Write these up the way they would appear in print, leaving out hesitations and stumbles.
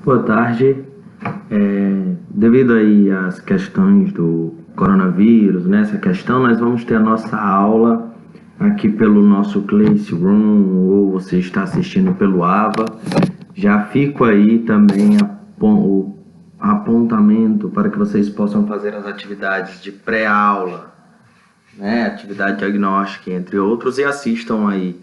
Boa tarde. Devido aí às questões do coronavírus, nessa questão, nós vamos ter a nossa aula aqui pelo nosso Classroom, ou você está assistindo pelo AVA. Já fico aí também o apontamento para que vocês possam fazer as atividades de pré-aula, né? Atividade diagnóstica, entre outros, e assistam aí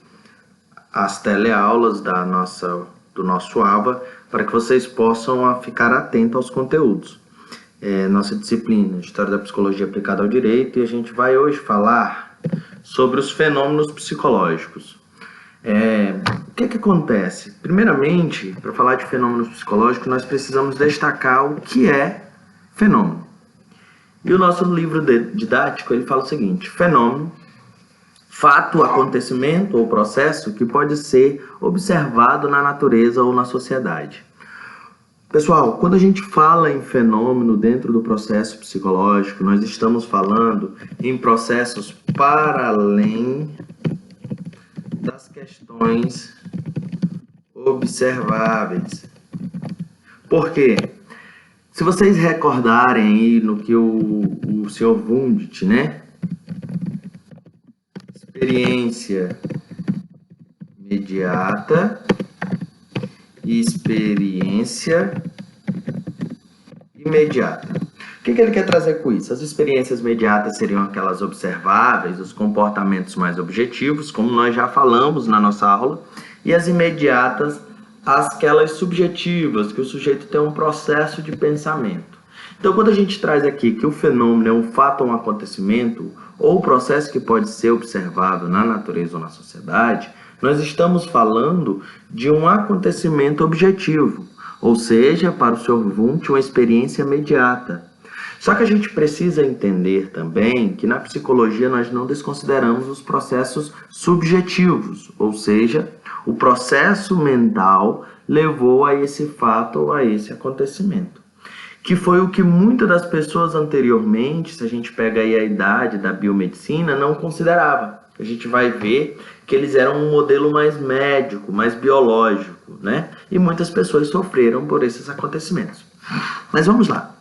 as teleaulas do nosso ABA, para que vocês possam ficar atentos aos conteúdos. Nossa disciplina, História da Psicologia Aplicada ao Direito, e a gente vai hoje falar sobre os fenômenos psicológicos. O que acontece? Primeiramente, para falar de fenômenos psicológicos, nós precisamos destacar o que é fenômeno. E o nosso livro didático, ele fala o seguinte: fenômeno, fato, acontecimento ou processo que pode ser observado na natureza ou na sociedade. Pessoal, quando a gente fala em fenômeno dentro do processo psicológico, nós estamos falando em processos para além das questões observáveis. Por quê? Se vocês recordarem aí no que o Sr. Wundt, né? Experiência imediata e experiência imediata. O que ele quer trazer com isso? As experiências imediatas seriam aquelas observáveis, os comportamentos mais objetivos, como nós já falamos na nossa aula, e as imediatas, aquelas subjetivas, que o sujeito tem um processo de pensamento. Então, quando a gente traz aqui que o fenômeno é um fato ou um acontecimento, ou processo que pode ser observado na natureza ou na sociedade, nós estamos falando de um acontecimento objetivo, ou seja, para o Sr. Wundt, uma experiência imediata. Só que a gente precisa entender também que na psicologia nós não desconsideramos os processos subjetivos, ou seja, o processo mental levou a esse fato ou a esse acontecimento, que foi o que muitas das pessoas anteriormente, se a gente pega aí a idade da biomedicina, não considerava. A gente vai ver que eles eram um modelo mais médico, mais biológico, né? E muitas pessoas sofreram por esses acontecimentos. Mas vamos lá.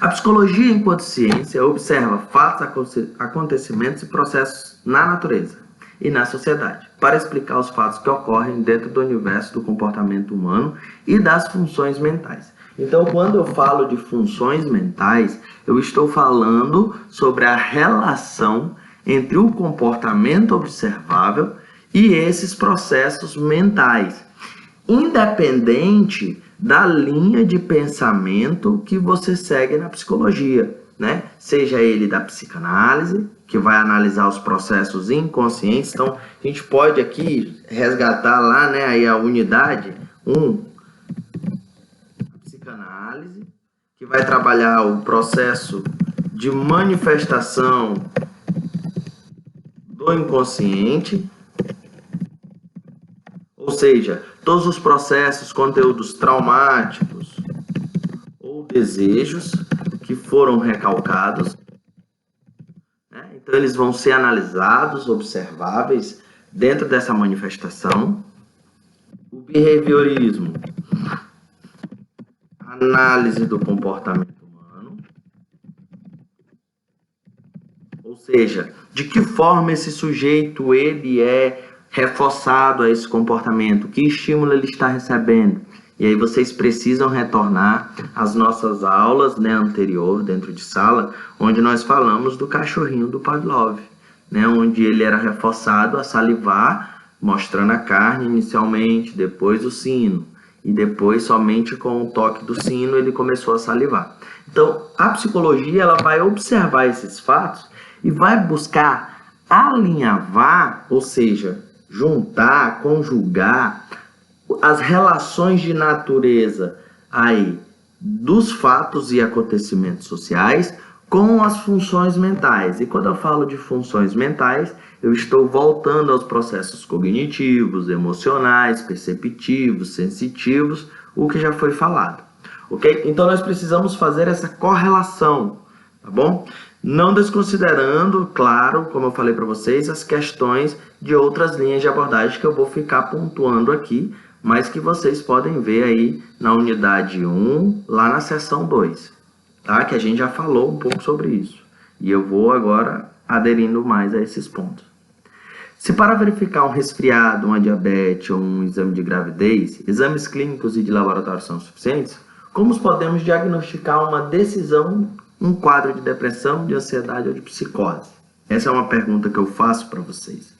A psicologia, enquanto ciência, observa fatos, acontecimentos e processos na natureza e na sociedade, para explicar os fatos que ocorrem dentro do universo do comportamento humano e das funções mentais. Então, quando eu falo de funções mentais, eu estou falando sobre a relação entre o comportamento observável e esses processos mentais, independente da linha de pensamento que você segue na psicologia, né? Seja ele da psicanálise, que vai analisar os processos inconscientes. Então, a gente pode aqui resgatar lá, né, aí a unidade 1, psicanálise, que vai trabalhar o processo de manifestação do inconsciente, ou seja, todos os processos, conteúdos traumáticos ou desejos que foram recalcados, né? Então eles vão ser analisados, observáveis dentro dessa manifestação. O behaviorismo, análise do comportamento humano, ou seja, de que forma esse sujeito ele é reforçado a esse comportamento, que estímulo ele está recebendo. E aí vocês precisam retornar às nossas aulas, né, anterior, dentro de sala, onde nós falamos do cachorrinho do Pavlov, né, onde ele era reforçado a salivar, mostrando a carne inicialmente, depois o sino, e depois somente com o toque do sino ele começou a salivar. Então, a psicologia ela vai observar esses fatos e vai buscar alinhavar, ou seja, juntar, conjugar as relações de natureza aí dos fatos e acontecimentos sociais com as funções mentais. E quando eu falo de funções mentais, eu estou voltando aos processos cognitivos, emocionais, perceptivos, sensitivos, o que já foi falado. Ok? Então nós precisamos fazer essa correlação, tá bom? Não desconsiderando, claro, como eu falei para vocês, as questões de outras linhas de abordagem que eu vou ficar pontuando aqui, mas que vocês podem ver aí na unidade 1, lá na seção 2, tá? Que a gente já falou um pouco sobre isso. E eu vou agora aderindo mais a esses pontos. Se para verificar um resfriado, uma diabetes ou um exame de gravidez, exames clínicos e de laboratório são suficientes, como podemos diagnosticar uma decisão, um quadro de depressão, de ansiedade ou de psicose? Essa é uma pergunta que eu faço para vocês.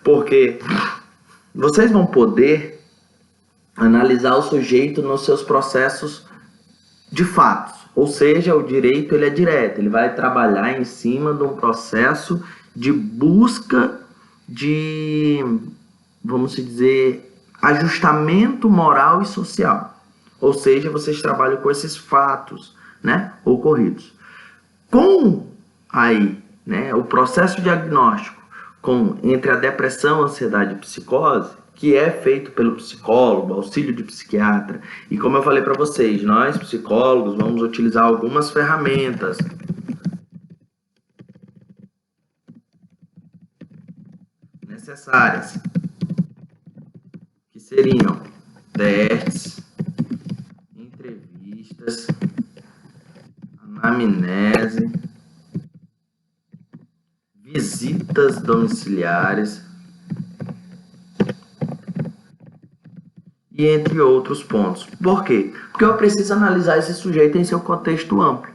Porque vocês vão poder analisar o sujeito nos seus processos de fatos. Ou seja, o direito ele é direto, ele vai trabalhar em cima de um processo de busca de, vamos dizer, ajustamento moral e social. Ou seja, vocês trabalham com esses fatos, né, ocorridos. Com aí, né, o processo diagnóstico entre a depressão, ansiedade e psicose, que é feito pelo psicólogo, auxílio de psiquiatra, e como eu falei para vocês, nós psicólogos vamos utilizar algumas ferramentas necessárias, que seriam testes, entrevistas, anamnese, visitas domiciliares e entre outros pontos. Por quê? Porque eu preciso analisar esse sujeito em seu contexto amplo.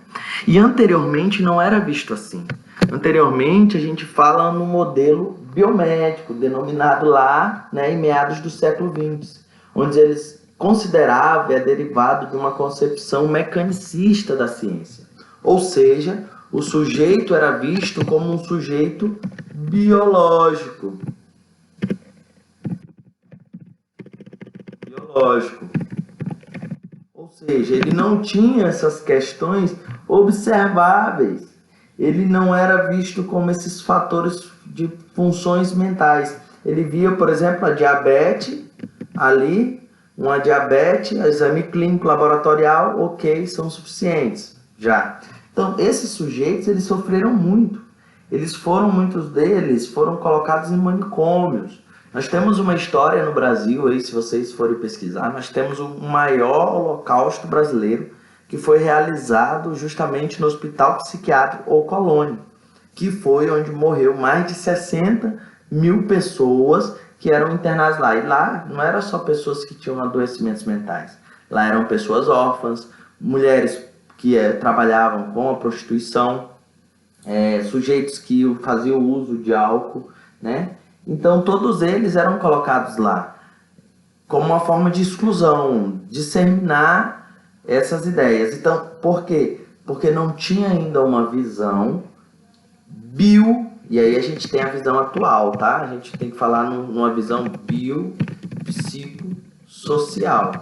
E anteriormente não era visto assim. Anteriormente a gente fala no modelo biomédico, denominado lá, né, em meados do século XX, onde eles consideravam, é derivado de uma concepção mecanicista da ciência. Ou seja, o sujeito era visto como um sujeito biológico. Ou seja, ele não tinha essas questões observáveis. Ele não era visto como esses fatores de funções mentais. Ele via, por exemplo, a diabetes ali, uma diabetes, exame clínico laboratorial, ok, são suficientes já. Então, esses sujeitos, eles sofreram muito. Muitos deles foram colocados em manicômios. Nós temos uma história no Brasil, aí, se vocês forem pesquisar, nós temos o maior holocausto brasileiro, que foi realizado justamente no Hospital Psiquiátrico ou Colônia, que foi onde morreu mais de 60 mil pessoas que eram internadas lá. E lá não eram só pessoas que tinham adoecimentos mentais, lá eram pessoas órfãs, mulheres que trabalhavam com a prostituição, sujeitos que faziam uso de álcool, né? Então todos eles eram colocados lá como uma forma de exclusão, disseminar essas ideias. Então, por quê? Porque não tinha ainda uma visão e aí a gente tem a visão atual, tá? A gente tem que falar numa visão biopsicossocial.